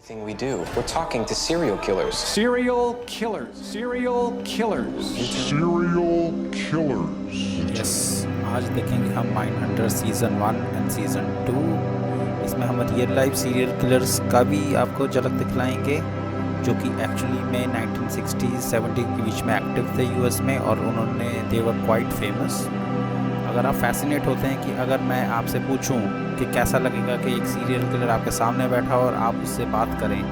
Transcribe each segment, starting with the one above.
Thing we do. We're talking to serial killers. Serial killers. Serial killers. Serial killers. Yes, आज देखेंगे हम माइंडहंटर season 1 and season 2। इसमें हम real life serial killers का भी आपको झलक दिखलाएंगे, जो कि एक्चुअली में 1960-70 के बीच में एक्टिव थे यूएस में, और उन्होंने दे वर क्वाइट फेमस। अगर आप फैसिनेट होते हैं कि अगर मैं आपसे पूछूं कि कैसा लगेगा कि एक सीरियल किलर आपके सामने बैठा हो और आप उससे बात करें,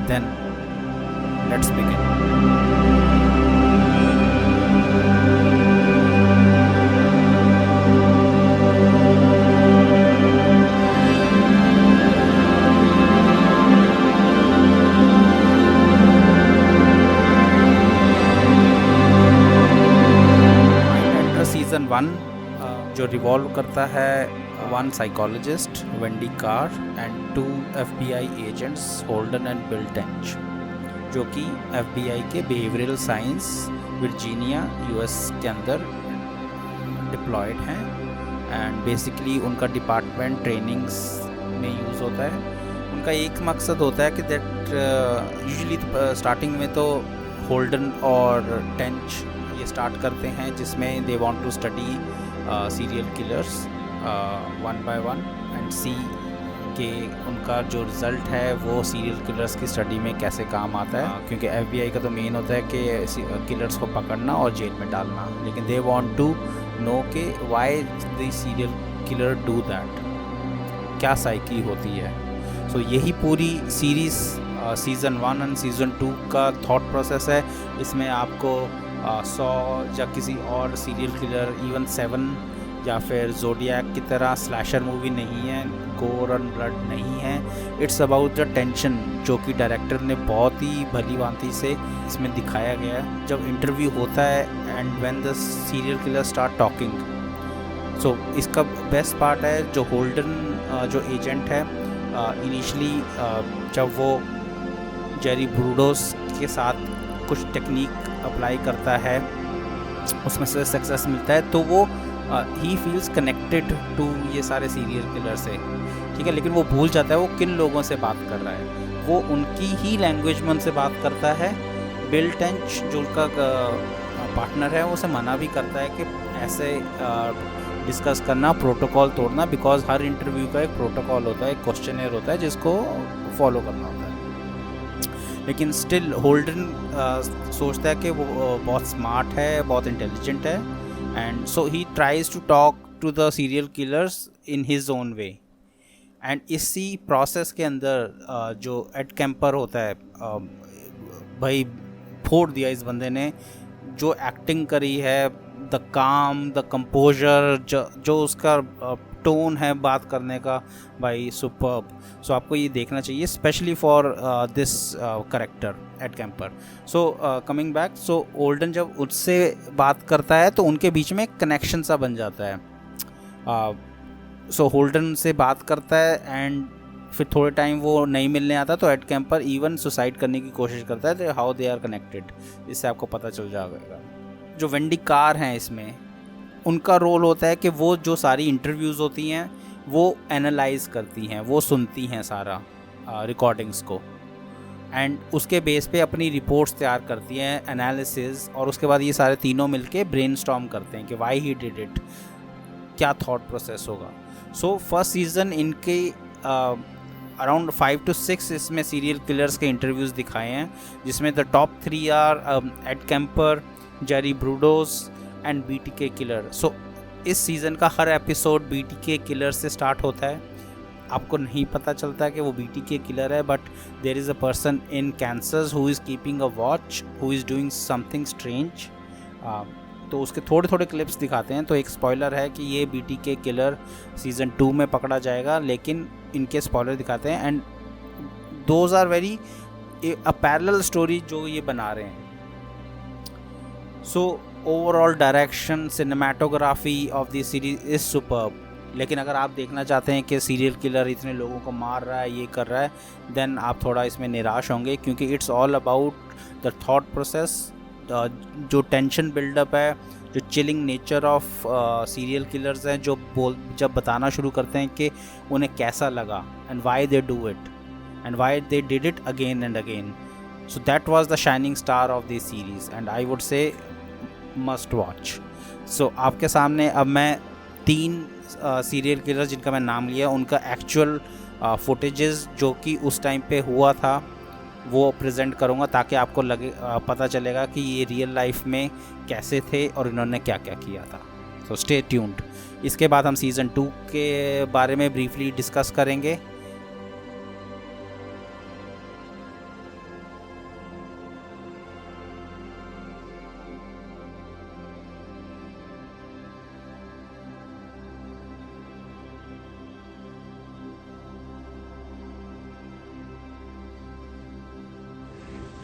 देन लेट्स बिगिन। सीज़न 1 जो रिवॉल्व करता है one psychologist Wendy Carr and 2 FBI agents Holden and Bill Tench, जो कि FBI के बिहेवियरल साइंस वर्जीनिया यूएस के अंदर डिप्लॉयड हैं। एंड बेसिकली उनका डिपार्टमेंट ट्रेनिंग्स में यूज़ होता है। उनका एक मकसद होता है कि दैट यूजुअली स्टार्टिंग में तो होल्डन और टेंच ये स्टार्ट करते हैं, जिसमें they want to study serial killers one by one and see कि उनका जो रिज़ल्ट है वो सीरियल किलर्स की स्टडी में कैसे काम आता है, क्योंकि FBI का तो मेन होता है कि किलर्स को पकड़ना और जेल में डालना, लेकिन दे वांट टू नो कि why the serial killer do that, क्या साइकी होती है। सो यही पूरी सीरीज़ सीज़न 1 एंड सीज़न 2 का थॉट प्रोसेस है। इसमें आपको 100 या किसी और सीरियल किलर, इवन 7 या फिर जोडियक की तरह स्लैशर मूवी नहीं है, गोर एंड ब्लड नहीं है। इट्स अबाउट द टेंशन, जो कि डायरेक्टर ने बहुत ही भली भांति से इसमें दिखाया गया है। जब इंटरव्यू होता है and when the serial killer start talking, so इसका बेस्ट पार्ट है जो होल्डन जो एजेंट है, इनिशियली जब वो जेरी ब्रूडोस के साथ कुछ टेक्निक अप्लाई करता है, उसमें से सक्सेस मिलता है, तो वो ही फील्स कनेक्टेड टू ये सारे सीरियल किलर से, ठीक है। लेकिन वो भूल जाता है वो किन लोगों से बात कर रहा है। वो उनकी ही लैंग्वेज में उनसे बात करता है। बिल टेंच जो उनका पार्टनर है, वो उसे मना भी करता है कि ऐसे डिस्कस करना, प्रोटोकॉल तोड़ना, बिकॉज हर इंटरव्यू का एक प्रोटोकॉल होता है, एक क्वेश्चनर होता है जिसको फॉलो करना होता है। लेकिन स्टिल होल्डन सोचता है कि वो बहुत स्मार्ट है, बहुत इंटेलिजेंट है, and so he tries to talk to the serial killers in his own way. And इसी प्रोसेस के अंदर जो एड कैंपर होता है, भाई फोड़ दिया इस बंदे ने, जो एक्टिंग करी है, द काम, द कंपोजर, जो उसका टोन है बात करने का, भाई सुपर्ब। सो आपको ये देखना चाहिए, specially for this character Ed Kemper. So coming back, so Holden जब उससे बात करता है तो उनके बीच में एक कनेक्शन सा बन जाता है। सो होल्डन से बात करता है एंड फिर थोड़े टाइम वो नहीं मिलने आता, तो एड कैंपर इवन सुसाइड करने की कोशिश करता है। हाउ दे आर कनेक्टेड, इससे आपको पता चल जाएगा। जो वेंडी कार हैं इसमें, उनका रोल होता है कि वो जो सारी इंटरव्यूज़ होती हैं वो एनालाइज करती हैं, वो सुनती हैं सारा रिकॉर्डिंग्स को, एंड उसके बेस पे अपनी रिपोर्ट्स तैयार करती हैं, एनालिसिस, और उसके बाद ये सारे तीनों मिलके ब्रेनस्टॉर्म करते हैं कि व्हाई ही डिड इट, क्या थॉट प्रोसेस होगा। सो फर्स्ट सीज़न इनके अराउंड 5 to 6 इसमें सीरियल किलर्स के इंटरव्यूज़ दिखाए हैं, जिसमें the top 3 are Ed Kemper, Jerry Brudos and BTK killer. So इस सीज़न का हर एपिसोड BTK किलर से स्टार्ट होता है। आपको नहीं पता चलता कि वो BTK किलर है, but there is a person in Kansas who is keeping a watch, who is doing something strange. तो उसके थोड़े थोड़े क्लिप्स दिखाते हैं। तो एक स्पॉइलर है कि ये BTK किलर सीज़न 2 में पकड़ा जाएगा, लेकिन इनके स्पॉइलर दिखाते हैं, and those are very a parallel story जो ये बना रहे हैं। So overall direction, cinematography of the series is superb. लेकिन अगर आप देखना चाहते हैं कि सीरियल किलर इतने लोगों को मार रहा है, ये कर रहा है, देन आप थोड़ा इसमें निराश होंगे, क्योंकि it's all about the thought process, जो टेंशन बिल्डअप है, जो chilling nature of serial killers हैं, जो जब बताना शुरू करते हैं कि उन्हें कैसा लगा and why they do it, and why they did it again and again. So that was the shining star of this series and I would say must watch. So आपके सामने अब मैं 3 सीरियल किलर जिनका मैं नाम लिया उनका actual footages जो कि उस टाइम पे हुआ था वो प्रेजेंट करूँगा ताकि आपको पता चलेगा कि ये रियल लाइफ में कैसे थे और इन्होंने क्या क्या किया था. So stay tuned. इसके बाद हम सीज़न 2 के बारे में ब्रीफली डिस्कस करेंगे.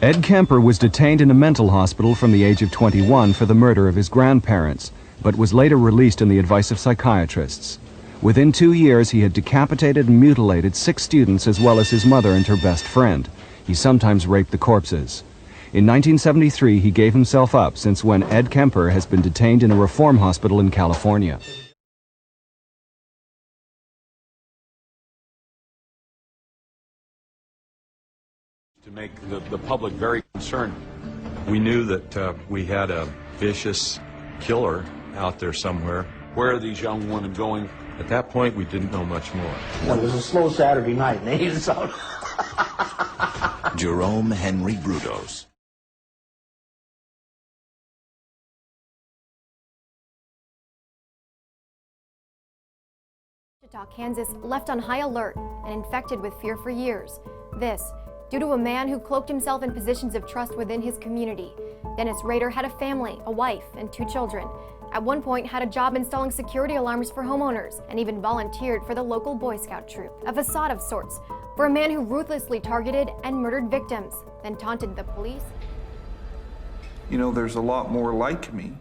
Ed Kemper was detained in a mental hospital from the age of 21 for the murder of his grandparents, but was later released on the advice of psychiatrists. Within 2 years, he had decapitated and mutilated 6 students as well as his mother and her best friend. He sometimes raped the corpses. In 1973, he gave himself up, since when Ed Kemper has been detained in a reform hospital in California. To make the public very concerned. We knew that we had a vicious killer out there somewhere. Where are these young women going? At that point, we didn't know much more. Well, it was a slow Saturday night, and they needed some. Jerome Henry Brudos. Wichita, Kansas, left on high alert and infected with fear for years. This due to a man who cloaked himself in positions of trust within his community. Dennis Rader had a family, a wife, and 2 children. At one point had a job installing security alarms for homeowners and even volunteered for the local Boy Scout troop. A facade of sorts for a man who ruthlessly targeted and murdered victims, then taunted the police. You know, there's a lot more like me.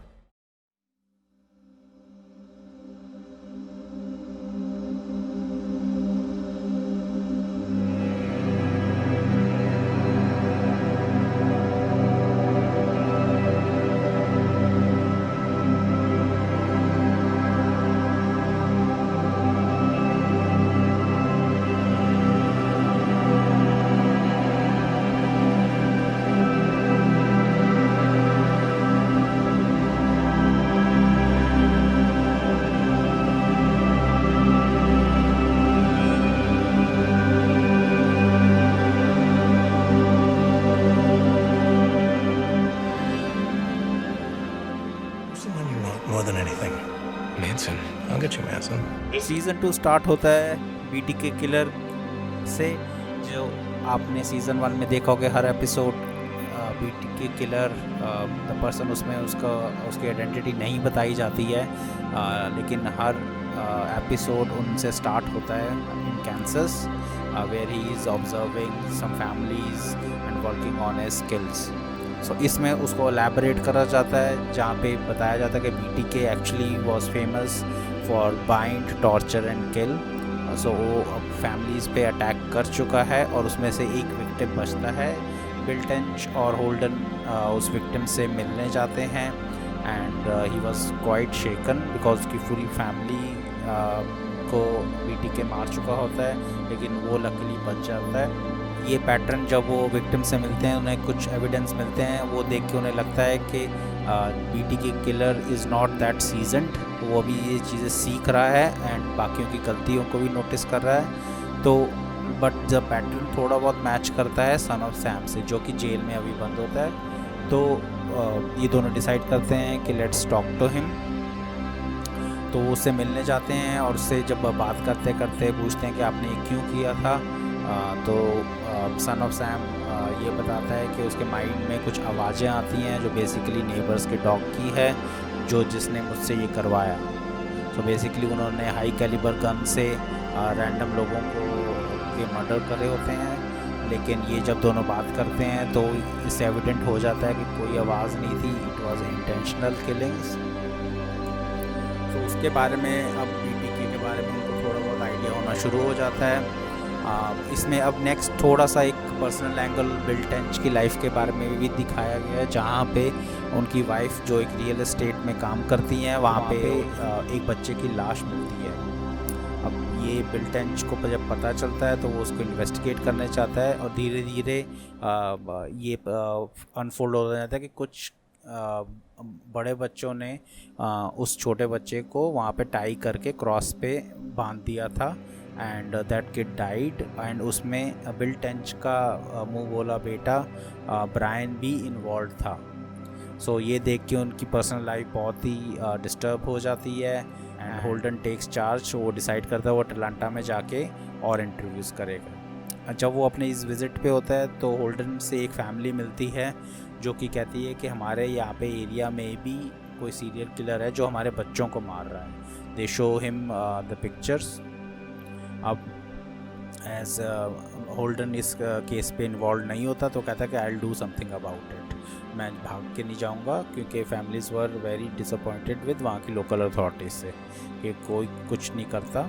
Season 2 start होता है बीटीके killer से. जो आपने season 1 में देखा होगा हर episode बीटीके killer the person उसमें उसकी आइडेंटिटी नहीं बताई जाती है, लेकिन हर एपिसोड उनसे स्टार्ट होता है in Kansas where he is observing some families and working on his skills. So इसमें उसको एलैबोरेट करा जाता है जहाँ पे बताया जाता है कि BTK actually was famous for bind, torture and kill. So वो अब फैमिलीज़ पे अटैक कर चुका है और उसमें से एक विक्टिम बचता है. बिल टेंच और होल्डन उस विक्टिम से मिलने जाते हैं and he was quite shaken because उसकी पूरी फैमिली को बीटीके मार चुका होता है, लेकिन वो लकीली बच जाता है. ये पैटर्न जब वो विक्टिम से मिलते हैं उन्हें कुछ एविडेंस मिलते हैं, वो देख के उन्हें लगता है कि BTK killer is not that seasoned. वो अभी ये चीज़ें सीख रहा है एंड बाकियों की गलतियों को भी नोटिस कर रहा है. तो बट जब पैटर्न थोड़ा बहुत मैच करता है सन ऑफ सैम से जो कि जेल में अभी बंद होता है, तो ये दोनों डिसाइड करते हैं कि लेट्स टॉक टू हिम. तो वो उससे मिलने जाते हैं और उससे जब बात करते करते पूछते हैं कि आपने ये क्यों किया था, तो सन ऑफ सैम ये बताता है कि उसके माइंड में कुछ आवाज़ें आती हैं जो बेसिकली नेबर्स के डॉग की है जो जिसने मुझसे ये करवाया. तो बेसिकली उन्होंने हाई कैलिबर गन से रैंडम लोगों को के मर्डर करे होते हैं, लेकिन ये जब दोनों बात करते हैं तो इससे एविडेंट हो जाता है कि कोई आवाज़ नहीं थी, इट वाज इंटेंशनल किलिंग्स. तो उसके बारे में अब बीटीके के बारे में उनको थोड़ा बहुत आइडिया होना शुरू हो जाता है. इसमें अब नेक्स्ट थोड़ा सा एक पर्सनल एंगल बिल टेंच की लाइफ के बारे में भी दिखाया गया है, जहाँ पे उनकी वाइफ जो एक रियल एस्टेट में काम करती हैं वहाँ पे एक बच्चे की लाश मिलती है. अब ये बिल टेंच को जब पता चलता है तो वो उसको इन्वेस्टिगेट करना चाहता है और धीरे धीरे ये अनफोल्ड हो जाता है कि कुछ बड़े बच्चों ने उस छोटे बच्चे को वहाँ पे टाई करके क्रॉस पे बांध दिया था and that kid died and उसमें बिल टेंच का मुंह बोला बेटा ब्रायन भी इन्वॉल्व था। सो ये देख के उनकी पर्सनल लाइफ बहुत ही डिस्टर्ब हो जाती है एंड होल्डन टेक्स चार्ज। वो डिसाइड करता है वो अटलांटा में जाके और इंटरव्यूज़ करेगा। जब वो अपने इस विज़िट पे होता है तो होल्डन से एक फैमिली मिलती है जो कि कहती है कि हमारे यहाँ पे एरिया में भी कोई सीरियल किलर है जो हमारे बच्चों को मार रहा है। दे शो हिम द पिक्चर्स। अब एज होल्डन इस केस पे इन्वॉल्व नहीं होता तो कहता है कि I will do something about it, मैं भाग के नहीं जाऊंगा, क्योंकि families were very disappointed with वहाँ की लोकल अथॉरिटीज़ से कि कोई कुछ नहीं करता।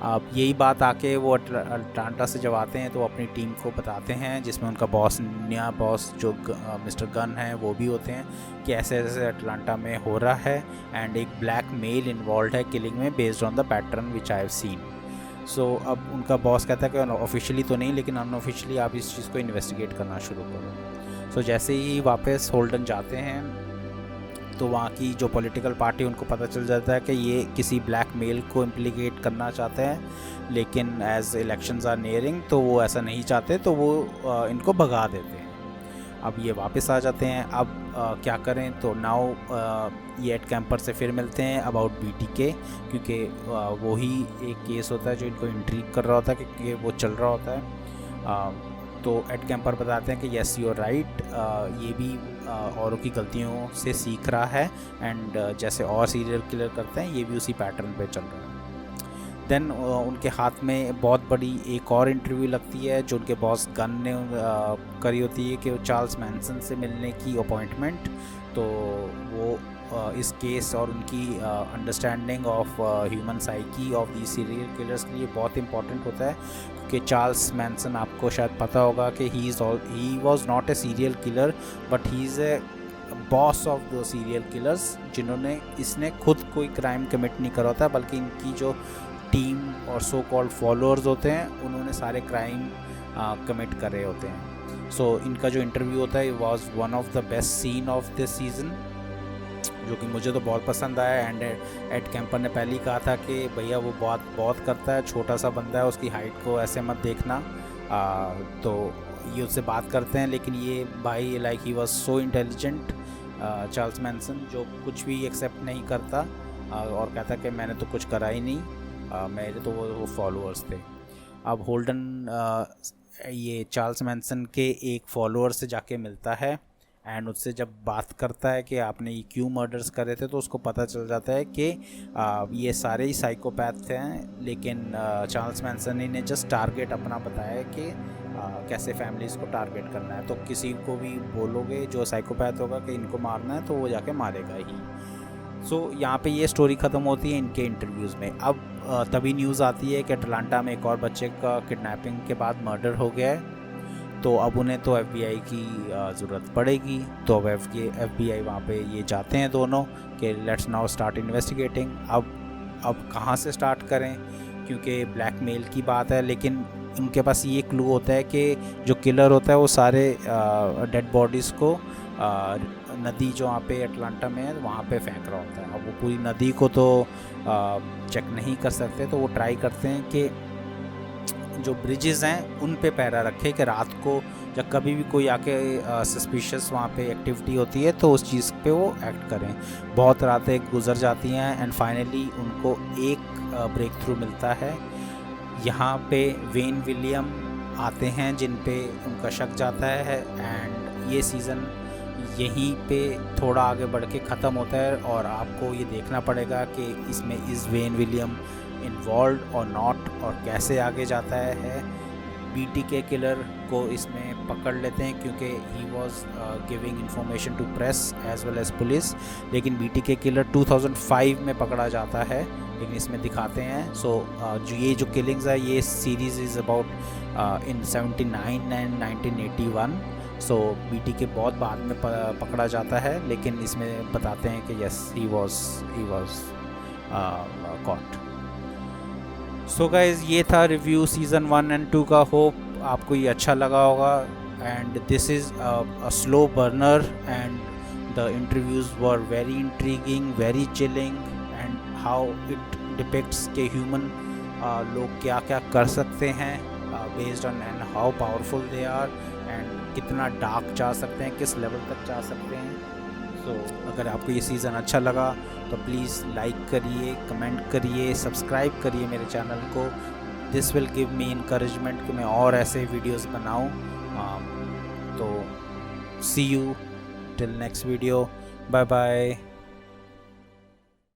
अब यही बात आके वो अटलांटा से जब आते हैं तो अपनी टीम को बताते हैं, जिसमें उनका बॉस, नया बॉस जो मिस्टर गन है वो भी होते हैं, कि ऐसे ऐसे अटलांटा में हो रहा है एंड एक ब्लैक मेल इन्वॉल्व है किलिंग में based on the pattern which I have seen. So अब उनका बॉस कहता है कि ऑफिशियली तो नहीं लेकिन अनऑफिशियली आप इस चीज़ को इन्वेस्टिगेट करना शुरू करो। सो जैसे ही वापस होल्डन जाते हैं तो वहाँ की जो पॉलिटिकल पार्टी उनको पता चल जाता है कि ये किसी ब्लैक मेल को इम्प्लीकेट करना चाहते हैं, लेकिन एज इलेक्शंस आर नियरिंग तो वो ऐसा नहीं चाहते, तो वो इनको भगा देते हैं। अब ये वापस आ जाते हैं। अब क्या करें, तो नाउ ये एड कैंपर से फिर मिलते हैं अबाउट BTK, क्योंकि वही एक केस होता है जो इनको इंट्रीग कर रहा होता है, क्योंकि वो चल रहा होता है। तो एड कैंपर बताते हैं कि येस यू आर राइट, ये भी औरों की गलतियों से सीख रहा है एंड जैसे और सीरियल किलर करते हैं ये भी उसी पैटर्न पे चल रहा है। देन उनके हाथ में बहुत बड़ी एक और इंटरव्यू लगती है जो उनके बॉस गन ने करी होती है कि वो चार्ल्स मैनसन से मिलने की अपॉइंटमेंट। तो वो इस केस और उनकी understanding of human psyche of the serial killers के लिए बहुत इंपॉर्टेंट होता है, क्योंकि चार्ल्स मैनसन, आपको शायद पता होगा कि he was not a serial killer but he is a boss of the serial killers, जिन्होंने इसने खुद कोई क्राइम कमिट नहीं करा होता, बल्कि इनकी जो टीम और सो कॉल्ड फॉलोअर्स होते हैं उन्होंने सारे क्राइम कमिट कर रहे होते हैं। सो इनका जो इंटरव्यू होता है was one of the best scene of this season, जो कि मुझे तो बहुत पसंद आया। एंड एड कैंपर ने पहले ही कहा था कि भैया वो बहुत करता है, छोटा सा बंदा है, उसकी हाइट को ऐसे मत देखना। तो ये उससे बात करते हैं, लेकिन ये भाई like he was so intelligent Charles Manson, जो कुछ भी एक्सेप्ट नहीं करता और कहता कि मैंने तो कुछ करा ही नहीं, मेरे तो वो फॉलोअर्स थे। अब होल्डन ये चार्ल्स मैनसन के एक फॉलोअर से जाके मिलता है एंड उससे जब बात करता है कि आपने ये क्यों मर्डर्स करे थे, तो उसको पता चल जाता है कि ये सारे ही साइकोपैथ हैं, लेकिन चार्ल्स मैनसन ने जस्ट टारगेट अपना बताया कि कैसे फैमिलीज़ को टारगेट करना है। तो किसी को भी बोलोगे जो साइकोपैथ होगा कि इनको मारना है, तो वो जाके मारेगा ही। सो यहाँ पे ये स्टोरी ख़त्म होती है इनके इंटरव्यूज़ में। अब तभी न्यूज़ आती है कि अटलांटा में एक और बच्चे का किडनैपिंग के बाद मर्डर हो गया है, तो अब उन्हें तो FBI की ज़रूरत पड़ेगी। तो अब FBI वहाँ पे ये जाते हैं दोनों कि लेट्स नाउ स्टार्ट इन्वेस्टिगेटिंग। अब कहाँ से स्टार्ट करें, क्योंकि ब्लैकमेल की बात है, लेकिन उनके पास ये क्लू होता है कि जो किलर होता है वो सारे डेड बॉडीज़ को नदी जो वहाँ पे अटलांटा में है वहाँ पे फेंक रहा होता है। अब वो पूरी नदी को तो चेक नहीं कर सकते, तो वो ट्राई करते हैं कि जो ब्रिजेज़ हैं उन पे पहरा रखे कि रात को जब कभी भी कोई आके सस्पिशियस वहाँ पे एक्टिविटी होती है तो उस चीज़ पे वो एक्ट करें। बहुत रातें गुजर जाती हैं एंड फाइनली उनको एक ब्रेक थ्रू मिलता है। यहाँ पे वेन विलियम आते हैं जिन पे उनका शक जाता है एंड ये सीज़न यहीं पे थोड़ा आगे बढ़ के ख़त्म होता है और आपको ये देखना पड़ेगा कि इसमें इज़ वेन विलियम इन्वॉल्व और नॉट, और कैसे आगे जाता है। BTK किलर को इसमें पकड़ लेते हैं क्योंकि he was giving information to press as well as police, लेकिन BTK किलर 2005 में पकड़ा जाता है, लेकिन इसमें दिखाते हैं। सो जो किलिंग्स है ये series is about in 79 and 1981। So BTK बहुत बाद में पकड़ा जाता है, लेकिन इसमें बताते हैं कि yes he was caught. So guys ये था रिव्यू सीज़न 1 एंड 2 का। होप आपको ये अच्छा लगा होगा। And this is a slow burner and the interviews were very intriguing, very chilling, and how it depicts के ह्यूमन लोग क्या क्या कर सकते हैं based on and how powerful they are, and कितना डार्क जा सकते हैं, किस लेवल तक जा सकते हैं। सो अगर आपको ये सीज़न अच्छा लगा तो प्लीज़ लाइक करिए, कमेंट करिए, सब्सक्राइब करिए मेरे चैनल को। This will give me encouragement कि मैं और ऐसे वीडियोस बनाऊं। तो see you till next video, bye bye.